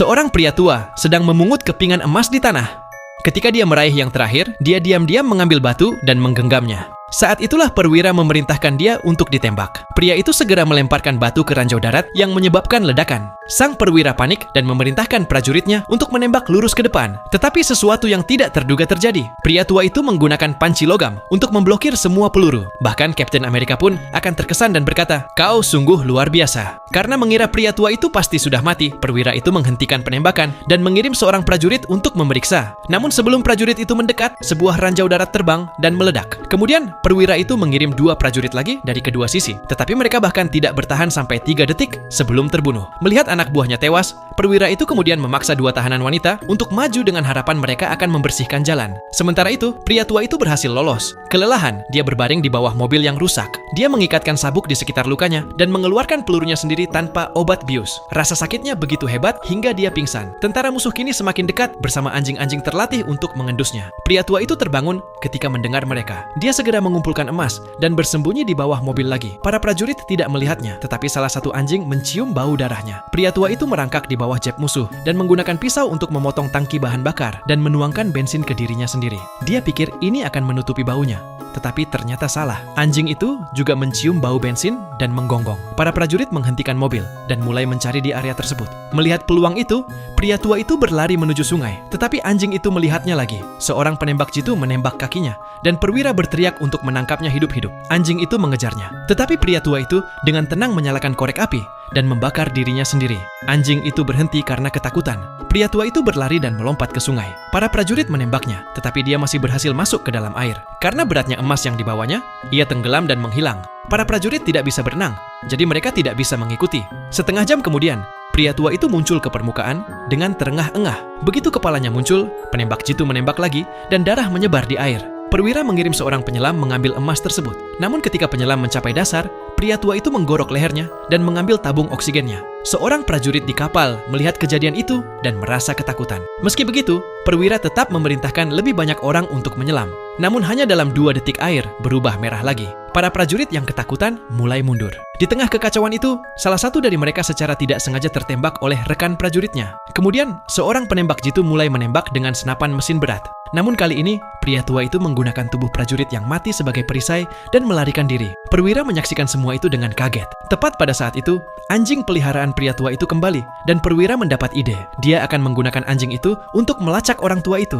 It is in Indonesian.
Seorang pria tua sedang memungut kepingan emas di tanah. Ketika dia meraih yang terakhir, dia diam-diam mengambil batu dan menggenggamnya. Saat itulah perwira memerintahkan dia untuk ditembak. Pria itu segera melemparkan batu ke ranjau darat yang menyebabkan ledakan. Sang perwira panik dan memerintahkan prajuritnya untuk menembak lurus ke depan. Tetapi sesuatu yang tidak terduga terjadi. Pria tua itu menggunakan panci logam untuk memblokir semua peluru. Bahkan Kapten Amerika pun akan terkesan dan berkata, "Kau sungguh luar biasa." Karena mengira pria tua itu pasti sudah mati, perwira itu menghentikan penembakan dan mengirim seorang prajurit untuk memeriksa. Namun sebelum prajurit itu mendekat, sebuah ranjau darat terbang dan meledak. Kemudian perwira itu mengirim 2 prajurit lagi dari kedua sisi. Tetapi mereka bahkan tidak bertahan sampai 3 detik sebelum terbunuh. Melihat anak buahnya tewas, perwira itu kemudian memaksa 2 tahanan wanita untuk maju dengan harapan mereka akan membersihkan jalan. Sementara itu, pria tua itu berhasil lolos. Kelelahan, dia berbaring di bawah mobil yang rusak. Dia mengikatkan sabuk di sekitar lukanya dan mengeluarkan pelurunya sendiri tanpa obat bius. Rasa sakitnya begitu hebat hingga dia pingsan. Tentara musuh kini semakin dekat bersama anjing-anjing terlatih untuk mengendusnya. Pria tua itu terbangun ketika mendengar mereka. Dia segera mengumpulkan emas dan bersembunyi di bawah mobil lagi. Para prajurit tidak melihatnya, tetapi salah satu anjing mencium bau darahnya. Pria tua itu merangkak di bawah jeep musuh dan menggunakan pisau untuk memotong tangki bahan bakar dan menuangkan bensin ke dirinya sendiri. Dia pikir ini akan menutupi baunya, tetapi ternyata salah. Anjing itu juga mencium bau bensin dan menggonggong. Para prajurit menghentikan mobil dan mulai mencari di area tersebut. Melihat peluang itu, pria tua itu berlari menuju sungai, tetapi anjing itu melihatnya lagi. Seorang penembak jitu menembak kakinya dan perwira berteriak untuk menangkapnya hidup-hidup. Anjing itu mengejarnya, tetapi pria tua itu dengan tenang menyalakan korek api dan membakar dirinya sendiri. Anjing itu berhenti karena ketakutan. Pria tua itu berlari dan melompat ke sungai. Para prajurit menembaknya, tetapi dia masih berhasil masuk ke dalam air. Karena beratnya emas yang dibawanya, ia tenggelam dan menghilang. Para prajurit tidak bisa berenang, jadi mereka tidak bisa mengikuti. Setengah jam kemudian, pria tua itu muncul ke permukaan dengan terengah-engah. Begitu kepalanya muncul, penembak jitu menembak lagi dan darah menyebar di air. Perwira mengirim seorang penyelam mengambil emas tersebut. Namun ketika penyelam mencapai dasar, pria tua itu menggorok lehernya dan mengambil tabung oksigennya. Seorang prajurit di kapal melihat kejadian itu dan merasa ketakutan. Meski begitu, perwira tetap memerintahkan lebih banyak orang untuk menyelam. Namun hanya dalam 2 detik air berubah merah lagi. Para prajurit yang ketakutan mulai mundur. Di tengah kekacauan itu, salah satu dari mereka secara tidak sengaja tertembak oleh rekan prajuritnya. Kemudian, seorang penembak jitu mulai menembak dengan senapan mesin berat. Namun kali ini, pria tua itu menggunakan tubuh prajurit yang mati sebagai perisai dan melarikan diri. Perwira menyaksikan semua itu dengan kaget. Tepat pada saat itu, anjing peliharaan pria tua itu kembali dan perwira mendapat ide. Dia akan menggunakan anjing itu untuk melacak orang tua itu.